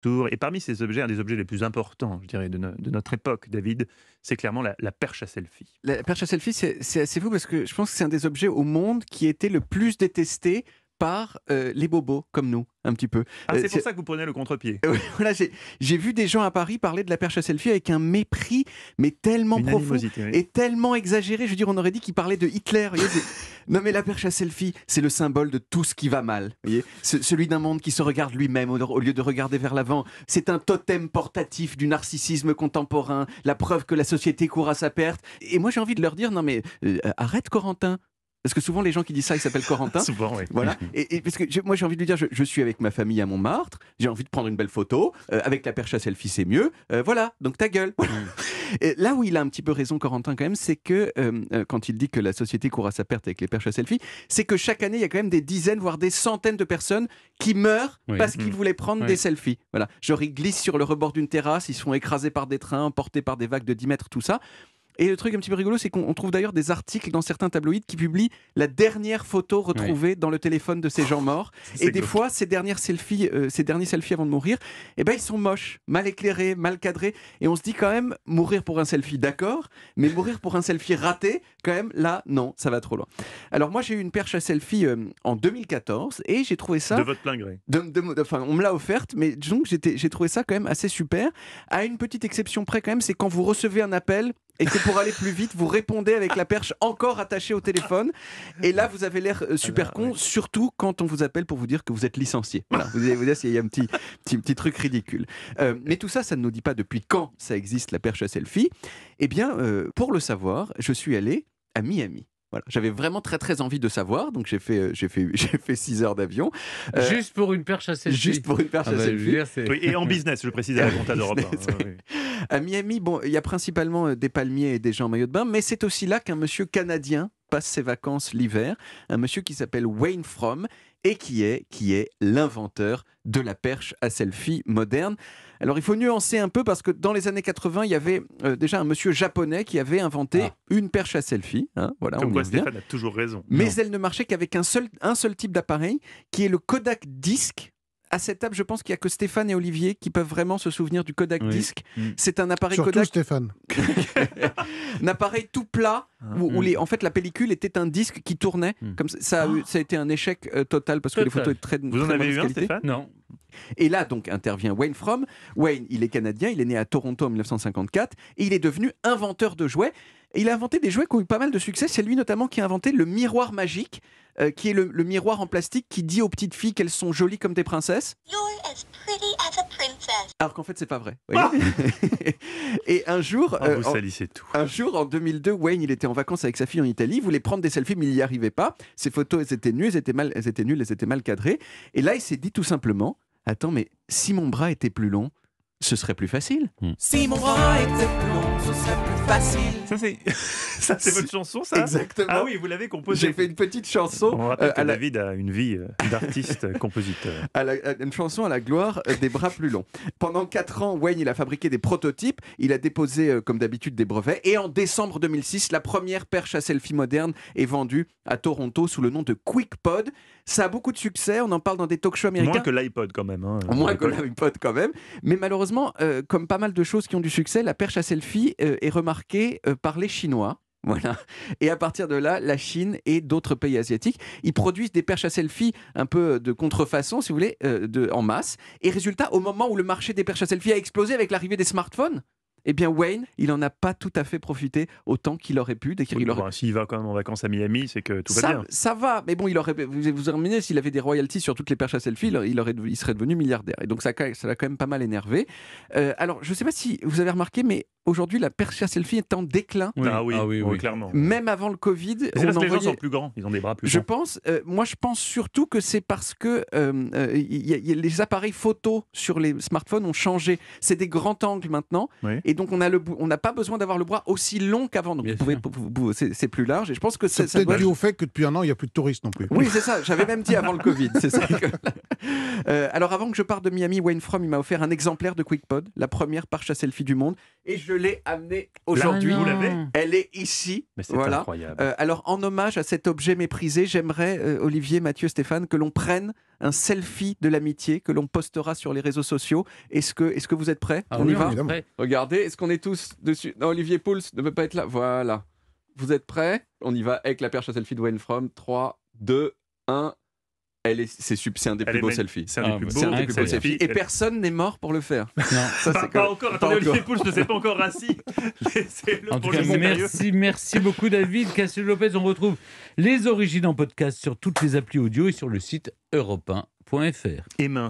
tour. Et parmi ces objets, un des objets les plus importants, je dirais, de notre époque, David, c'est clairement la perche à selfie. La perche à selfie, c'est assez fou parce que je pense que c'est un des objets au monde qui était le plus détesté par les bobos comme nous, un petit peu. Ah, c'est pour ça que vous prenez le contre-pied. Oui, voilà, j'ai vu des gens à Paris parler de la perche à selfie avec un mépris, mais tellement Une profond animosité, oui. et tellement exagéré. Je veux dire, on aurait dit qu'il parlait de Hitler. Vous voyez, non, mais la perche à selfie, c'est le symbole de tout ce qui va mal. Vous voyez, celui d'un monde qui se regarde lui-même au lieu de regarder vers l'avant. C'est un totem portatif du narcissisme contemporain, la preuve que la société court à sa perte. Et moi, j'ai envie de leur dire, non mais arrête Corentin. Parce que souvent, les gens qui disent ça, ils s'appellent Corentin. Souvent, oui. Voilà. Et parce que moi, j'ai envie de lui dire, je suis avec ma famille à Montmartre, j'ai envie de prendre une belle photo, avec la perche à selfie, c'est mieux. Voilà, donc ta gueule. Et là où il a un petit peu raison, Corentin, quand même, c'est que quand il dit que la société court à sa perte avec les perches à selfie, c'est que chaque année, il y a quand même des dizaines, voire des centaines de personnes qui meurent parce qu'ils voulaient prendre des selfies. Voilà. Genre, ils glissent sur le rebord d'une terrasse, ils se font écraser par des trains, emportés par des vagues de 10 mètres, tout ça. Et le truc un petit peu rigolo, c'est qu'on trouve d'ailleurs des articles dans certains tabloïds qui publient la dernière photo retrouvée dans le téléphone de ces gens morts. Et des fois, ces derniers selfies avant de mourir, eh ben, ils sont moches, mal éclairés, mal cadrés. Et on se dit quand même, mourir pour un selfie, d'accord, mais mourir pour un selfie raté, quand même, là, non, ça va trop loin. Alors moi, j'ai eu une perche à selfie en 2014 et j'ai trouvé ça... De votre plein gré. Enfin, on me l'a offerte, mais disons que j'ai trouvé ça quand même assez super. À une petite exception près quand même, c'est quand vous recevez un appel et que pour aller plus vite, vous répondez avec la perche encore attachée au téléphone. Et là, vous avez l'air super con, surtout quand on vous appelle pour vous dire que vous êtes licencié. Voilà, vous dire s'il y a un petit truc ridicule. Mais tout ça, ça ne nous dit pas depuis quand ça existe, la perche à selfie. Eh bien, pour le savoir, je suis allé à Miami. Voilà. J'avais vraiment très très envie de savoir, donc j'ai fait 6 heures d'avion. Juste pour une perche à selfie. Juste pour une perche à selfie. Oui, et en business, je précise à la compta d'Europe 1. Oui. À Miami, bon, il y a principalement des palmiers et des gens en maillot de bain, mais c'est aussi là qu'un monsieur canadien passe ses vacances l'hiver, un monsieur qui s'appelle Wayne Fromm et qui est l'inventeur de la perche à selfie moderne. Alors il faut nuancer un peu parce que dans les années 80, il y avait déjà un monsieur japonais qui avait inventé une perche à selfie. Hein, voilà, comme on quoi y revient. Stéphane a toujours raison. Mais elle ne marchait qu'avec un seul type d'appareil, qui est le Kodak Disc. À cette table, je pense qu'il n'y a que Stéphane et Olivier qui peuvent vraiment se souvenir du Kodak Disc. C'est un appareil Surtout Kodak. Stéphane. Un appareil tout plat où en fait la pellicule était un disque qui tournait. Comme ça a été un échec total parce que les photos étaient très Vous en très avez mauvaise eu un, qualité. Stéphane? Non. Et là donc intervient Wayne Fromm. Wayne, il est canadien, il est né à Toronto en 1954 et il est devenu inventeur de jouets. Et il a inventé des jouets qui ont eu pas mal de succès. C'est lui notamment qui a inventé le miroir magique, qui est le miroir en plastique qui dit aux petites filles qu'elles sont jolies comme des princesses. You're as pretty as a princess. Alors qu'en fait, c'est pas vrai. Vous voyez. Et un jour, Vous salissez tout. un jour, en 2002, Wayne, il était en vacances avec sa fille en Italie. Il voulait prendre des selfies, mais il n'y arrivait pas. Ses photos, elles étaient nulles, elles étaient mal cadrées. Et là, il s'est dit tout simplement, attends, mais si mon bras était plus long, ce serait plus facile. Si mon bras était plus long, ce serait plus facile. Ça, c'est votre chanson, ça? Exactement. Ah oui, vous l'avez composée. J'ai fait une petite chanson. On rappelle que David a une vie d'artiste-compositeur. Une chanson à la gloire des bras plus longs. Pendant 4 ans, Wayne, il a fabriqué des prototypes. Il a déposé, comme d'habitude, des brevets. Et en décembre 2006, la première perche à selfie moderne est vendue à Toronto sous le nom de QuickPod. Ça a beaucoup de succès. On en parle dans des talk shows américains. Moins que l'iPod, quand même. Hein, Moins que l'iPod, quand même. Mais malheureusement, comme pas mal de choses qui ont du succès, la perche à selfie est remarquée par les Chinois. Voilà. Et à partir de là, la Chine et d'autres pays asiatiques, ils produisent des perches à selfie un peu de contrefaçon, si vous voulez, en masse. Et résultat, au moment où le marché des perches à selfie a explosé avec l'arrivée des smartphones, eh bien Wayne, il n'en a pas tout à fait profité autant qu'il aurait pu. S'il va quand même en vacances à Miami, c'est que tout va bien. Ça va, mais bon, vous imaginez, s'il avait des royalties sur toutes les perches à selfie, il serait devenu milliardaire. Et donc ça l'a quand même pas mal énervé. Alors, je ne sais pas si vous avez remarqué, mais aujourd'hui, la perche à selfie est en déclin. Oui, clairement. Même avant le Covid. C'est parce que les gens sont plus grands, ils ont des bras plus grands. Moi, je pense surtout que c'est parce que les appareils photo sur les smartphones ont changé. C'est des grands angles maintenant. Oui. Et donc, on n'a pas besoin d'avoir le bras aussi long qu'avant. Donc, c'est plus large. Et je pense que c'est peut-être dû au fait que depuis un an, il n'y a plus de touristes non plus. Oui, c'est ça. J'avais même dit avant le Covid. C'est ça alors, avant que je parte de Miami, Wayne Fromm, il m'a offert un exemplaire de QuickPod, la première perche à selfie du monde. et je l'ai amenée aujourd'hui. Vous l'avez ? Elle est ici. Mais c'est voilà. incroyable. Alors, en hommage à cet objet méprisé, j'aimerais, Olivier, Mathieu, Stéphane, que l'on prenne un selfie de l'amitié, que l'on postera sur les réseaux sociaux. Est-ce que vous êtes prêts ? On y va ? évidemment. Regardez, est-ce qu'on est tous dessus ? Non, Olivier Pouls ne peut pas être là. Voilà. Vous êtes prêts ? On y va avec la perche à selfie de Wayne From. 3, 2, 1. C'est un des plus beaux selfies. C'est un des plus C'est un beaux des plus beaux selfies. Et personne n'est mort pour le faire. Ça, Pas encore. Attendez, Olivier Pouls ne s'est pas encore assis. Laissez-le En tout pour cas, le sérieux. merci beaucoup David Castel-Lopez. On retrouve les origines en podcast sur toutes les applis audio et sur le site europe1.fr. Et maintenant,